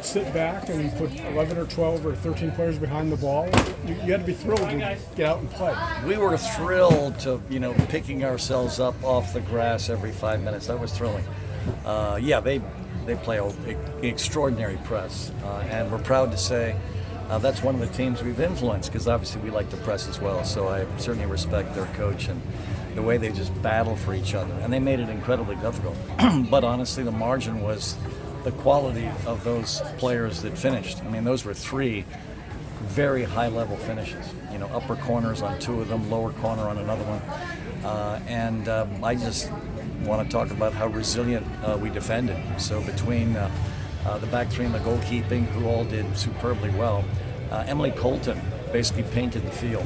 sit back and put 11 or 12 or 13 players behind the ball, you had to be thrilled to get out and play. We were thrilled to, picking ourselves up off the grass every 5 minutes. That was thrilling. They play an extraordinary press, and we're proud to say that's one of the teams we've influenced, because obviously we like to press as well. So I certainly respect their coach and the way they just battle for each other, and they made it incredibly difficult. But honestly, the margin was the quality of those players that finished. I mean, those were 3 very high-level finishes. Upper corners on 2 of them, lower corner on another one, and I just want to talk about how resilient we defended. So between the back 3 and the goalkeeping, who all did superbly well, Emily Colton basically painted the field.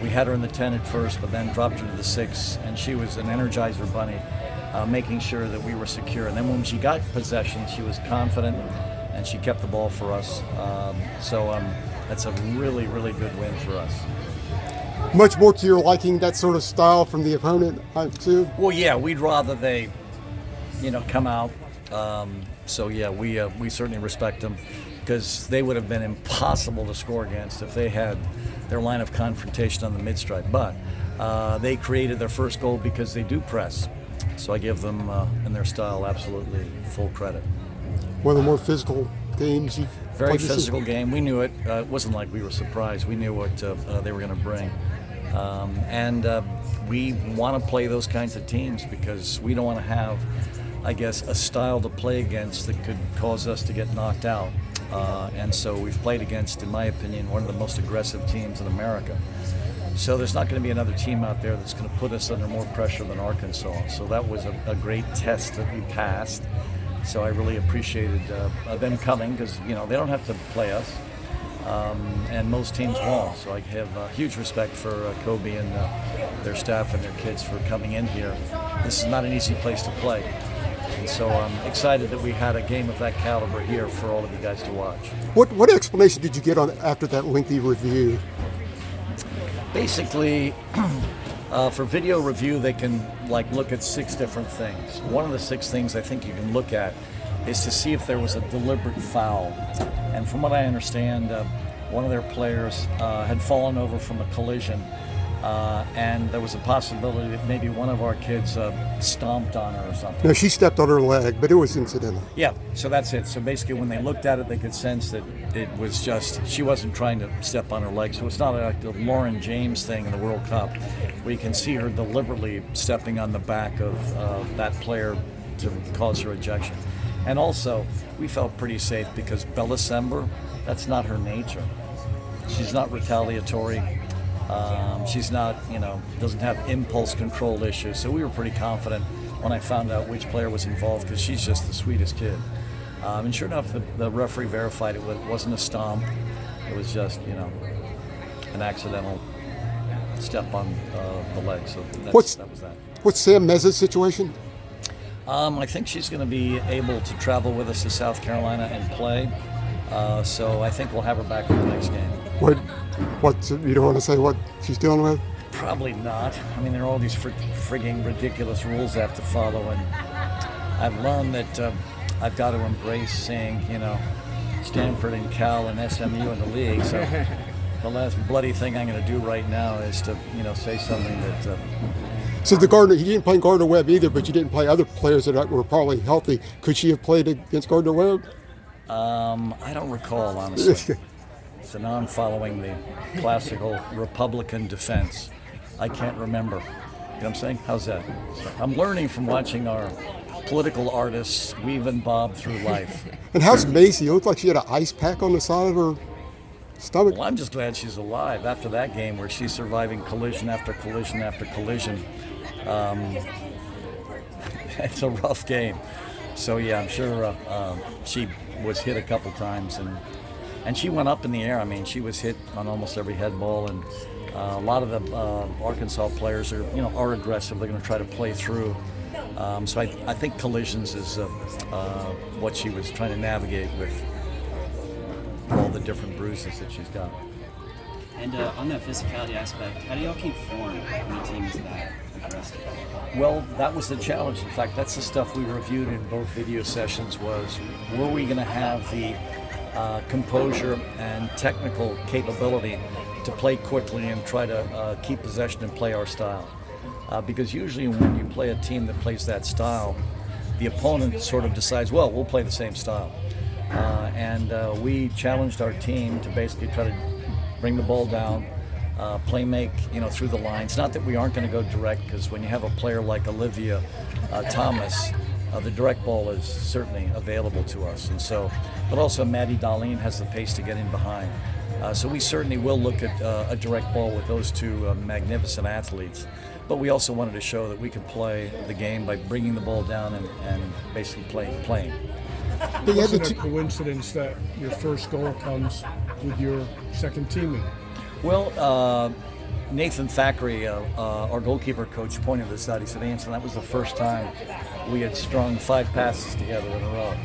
We had her in the 10 at first, but then dropped her to the 6, and she was an energizer bunny, making sure that we were secure. And then when she got possession, she was confident, and she kept the ball for us. So that's a really, really good win for us. Much more to your liking, that sort of style from the opponent, too? Well, yeah, we'd rather they, come out. We certainly respect them, because they would have been impossible to score against if they had their line of confrontation on the mid-stripe. But they created their first goal because they do press. So I give them, in their style, absolutely full credit. One of the more physical games you've Very played physical game. We knew it. It wasn't like we were surprised. We knew what they were going to bring. We want to play those kinds of teams because we don't want to have, I guess, a style to play against that could cause us to get knocked out. And so we've played against, in my opinion, one of the most aggressive teams in America. So there's not going to be another team out there that's going to put us under more pressure than Arkansas. So that was a great test that we passed. So I really appreciated them coming, because they don't have to play us, and most teams won't. So I have huge respect for Kobe and their staff and their kids for coming in here. This is not an easy place to play. And so I'm excited that we had a game of that caliber here for all of you guys to watch. What explanation did you get on after that lengthy review? Basically, for video review, they can look at 6 different things. One of the 6 things I think you can look at is to see if there was a deliberate foul. And from what I understand, one of their players had fallen over from a collision, and there was a possibility that maybe one of our kids stomped on her or something. No, she stepped on her leg, but it was incidental. Yeah, so that's it. So basically when they looked at it, they could sense that it was just, she wasn't trying to step on her leg. So it's not like the Lauren James thing in the World Cup, where you can see her deliberately stepping on the back of that player to cause her ejection. And also, we felt pretty safe because Bellasember, that's not her nature. She's not retaliatory. She's not, doesn't have impulse control issues. So we were pretty confident when I found out which player was involved, because she's just the sweetest kid. And sure enough, the referee verified it wasn't a stomp. It was just, an accidental step on the leg. So that was that. What's Sam Mez's situation? I think she's going to be able to travel with us to South Carolina and play. So I think we'll have her back for the next game. What you don't want to say what she's dealing with? Probably not. I mean, there are all these frigging ridiculous rules I have to follow, and I've learned that I've got to embrace saying, Stanford and Cal and SMU in the league. So the last bloody thing I'm going to do right now is to, say something that. So you didn't play Gardner Webb either, but you didn't play other players that were probably healthy. Could she have played against Gardner Webb? I don't recall, honestly. So now I'm following the classical Republican defense. I can't remember. You know what I'm saying? How's that? So I'm learning from watching our political artists weave and bob through life. And how's Macy? It looked like she had an ice pack on the side of her stomach. Well, I'm just glad she's alive after that game where she's surviving collision after collision after collision. It's a rough game. So yeah, I'm sure she was hit a couple times, and she went up in the air. I mean, she was hit on almost every head ball, and a lot of the Arkansas players are aggressive. They're going to try to play through. So I think collisions is what she was trying to navigate with all the different bruises that she's got. And on that physicality aspect, how do y'all keep form when a team is that Well, that was the challenge. In fact, that's the stuff we reviewed in both video sessions was, were we going to have the composure and technical capability to play quickly and try to keep possession and play our style? Because usually when you play a team that plays that style, the opponent sort of decides, well, we'll play the same style. And we challenged our team to basically try to bring the ball down, play make, through the lines. Not that we aren't going to go direct, because when you have a player like Olivia Thomas, the direct ball is certainly available to us. And so, but also Maddie Darlene has the pace to get in behind. So we certainly will look at a direct ball with those two magnificent athletes. But we also wanted to show that we could play the game by bringing the ball down and basically playing. It wasn't a coincidence that your first goal comes with your second teammate. Well, Nathan Thackeray, our goalkeeper coach, pointed this out. He said, Anson, that was the first time we had strung 5 passes together in a row.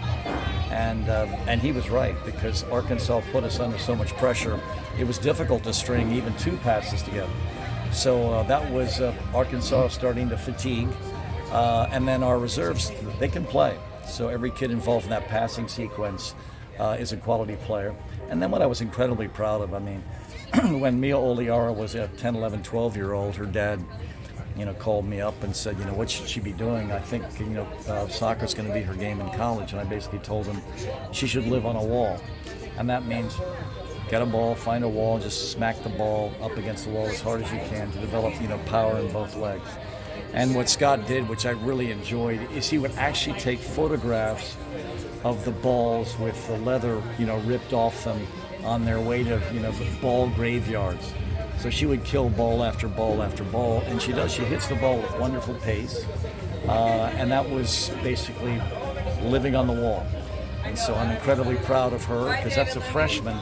And he was right, because Arkansas put us under so much pressure. It was difficult to string even 2 passes together. So that was Arkansas starting to fatigue. And then our reserves, they can play. So every kid involved in that passing sequence is a quality player. And then what I was incredibly proud of, when Mia Oliara was a 10, 11, 12-year-old, her dad, called me up and said, what should she be doing? I think, soccer's going to be her game in college. And I basically told him she should live on a wall. And that means get a ball, find a wall, just smack the ball up against the wall as hard as you can to develop, power in both legs. And what Scott did, which I really enjoyed, is he would actually take photographs of the balls with the leather, ripped off them on their way to, ball graveyards. So she would kill ball after ball after ball, and she does. She hits the ball with wonderful pace, and that was basically living on the wall. And so I'm incredibly proud of her, because that's a freshman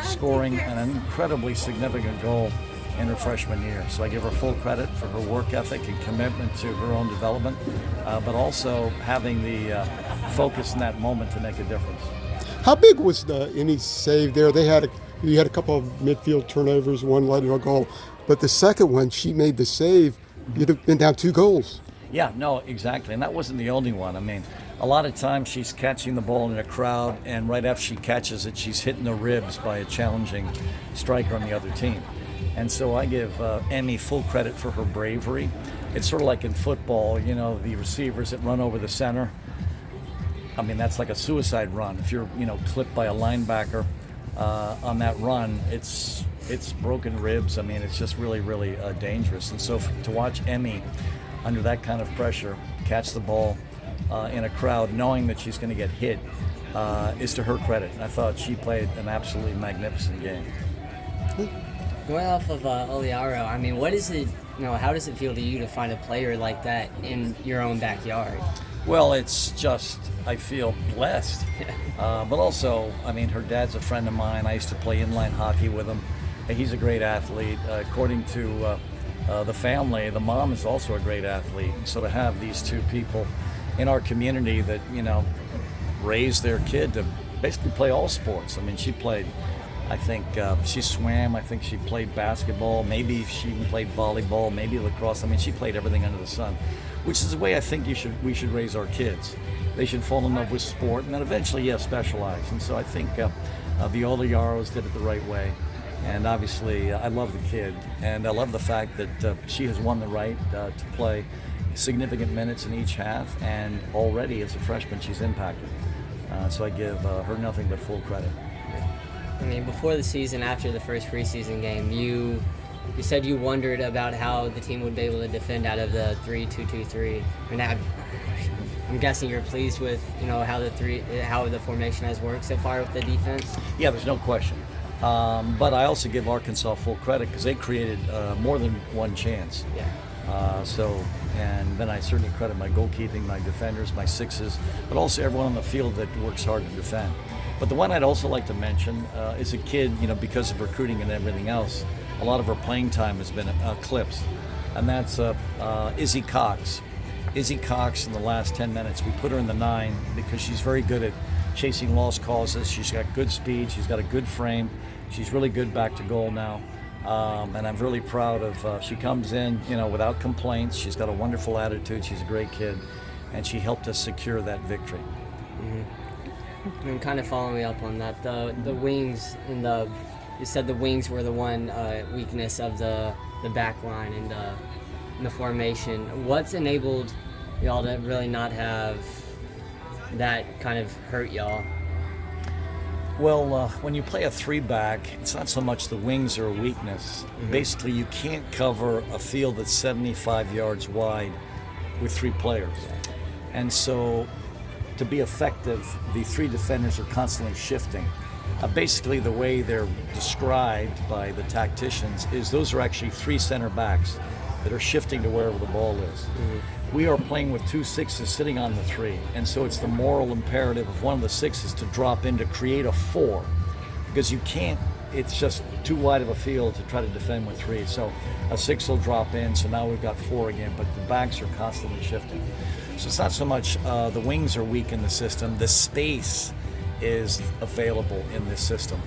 scoring an incredibly significant goal in her freshman year. So I give her full credit for her work ethic and commitment to her own development, but also having the focus in that moment to make a difference. How big was any save there? You had a couple of midfield turnovers, one led to a goal, but the second one, she made the save. You'd have been down 2 goals. Yeah, no, exactly. And that wasn't the only one. A lot of times she's catching the ball in a crowd, and right after she catches it, she's hitting the ribs by a challenging striker on the other team. And so I give Emmy full credit for her bravery. It's sort of like in football, the receivers that run over the center. That's like a suicide run. If you're, clipped by a linebacker on that run, it's broken ribs. It's just really, really dangerous. And so to watch Emmy under that kind of pressure catch the ball in a crowd, knowing that she's going to get hit, is to her credit. And I thought she played an absolutely magnificent game. Going off of Oliaro, what is it? How does it feel to you to find a player like that in your own backyard? Well, it's just, I feel blessed. But also, her dad's a friend of mine. I used to play inline hockey with him. He's a great athlete. According to the family, the mom is also a great athlete. And so to have these 2 people in our community that, raise their kid to basically play all sports. She played, I think she swam, I think she played basketball, maybe she even played volleyball, maybe lacrosse. She played everything under the sun, which is the way I think we should raise our kids. They should fall in love with sport and then eventually, specialize. And so I think the Oliaros did it the right way. And obviously, I love the kid, and I love the fact that she has won the right to play significant minutes in each half, and already as a freshman, she's impacted. So I give her nothing but full credit. Before the season, after the first preseason game, you said you wondered about how the team would be able to defend out of the 3-2-2-3. And I'm guessing you're pleased with how the formation has worked so far with the defense. Yeah, there's no question. But I also give Arkansas full credit because they created more than one chance. Yeah. And then I certainly credit my goalkeeping, my defenders, my sixes, but also everyone on the field that works hard to defend. But the one I'd also like to mention is a kid, because of recruiting and everything else, a lot of her playing time has been eclipsed, and that's Izzy Cox. Izzy Cox, in the last 10 minutes, we put her in the 9 because she's very good at chasing lost causes. She's got good speed. She's got a good frame. She's really good back to goal now. And I'm really proud of, she comes in, without complaints. She's got a wonderful attitude. She's a great kid. And she helped us secure that victory. And kind of following up on that, the wings you said the wings were the one weakness of the back line and the formation. What's enabled y'all to really not have that kind of hurt y'all? Well, when you play a 3-back, it's not so much the wings are a weakness. Basically, you can't cover a field that's 75 yards wide with 3 players. And so, to be effective, the 3 defenders are constantly shifting. Basically, the way they're described by the tacticians is those are actually 3 center backs that are shifting to wherever the ball is. We are playing with 2 6s sitting on the 3, and so it's the moral imperative of one of the 6s to drop in to create a 4, because you can't, it's just too wide of a field to try to defend with 3. So a 6 will drop in, so now we've got 4 again, but the backs are constantly shifting. So it's not so much the wings are weak in the system, the space is available in this system.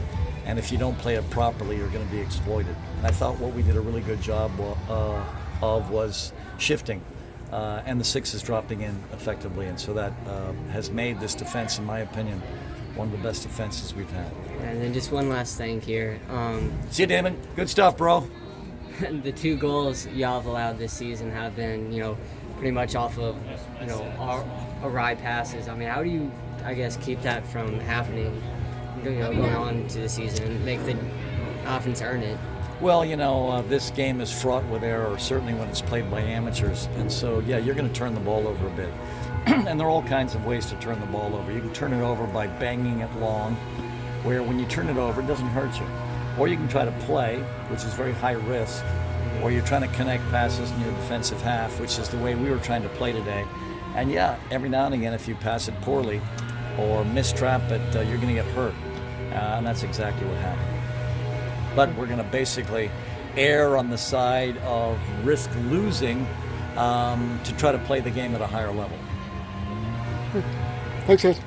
And if you don't play it properly, you're going to be exploited. And I thought what we did a really good job of was shifting. And the 6s dropping in effectively, and so that has made this defense, in my opinion, one of the best defenses we've had. And then just one last thing here. See you, Damon. Good stuff, bro. The 2 goals y'all have allowed this season have been, pretty much off of, awry passes. I mean, how do you, I guess, keep that from happening, going on to the season and make the offense earn it? Well, this game is fraught with error, certainly when it's played by amateurs. And so, yeah, you're going to turn the ball over a bit. And there are all kinds of ways to turn the ball over. You can turn it over by banging it long, where when you turn it over, it doesn't hurt you. Or you can try to play, which is very high risk, or you're trying to connect passes in your defensive half, which is the way we were trying to play today. And yeah, every now and again, if you pass it poorly or mistrap it, you're going to get hurt. And that's exactly what happened. But we're going to basically err on the side of risk losing to try to play the game at a higher level. Thanks, guys.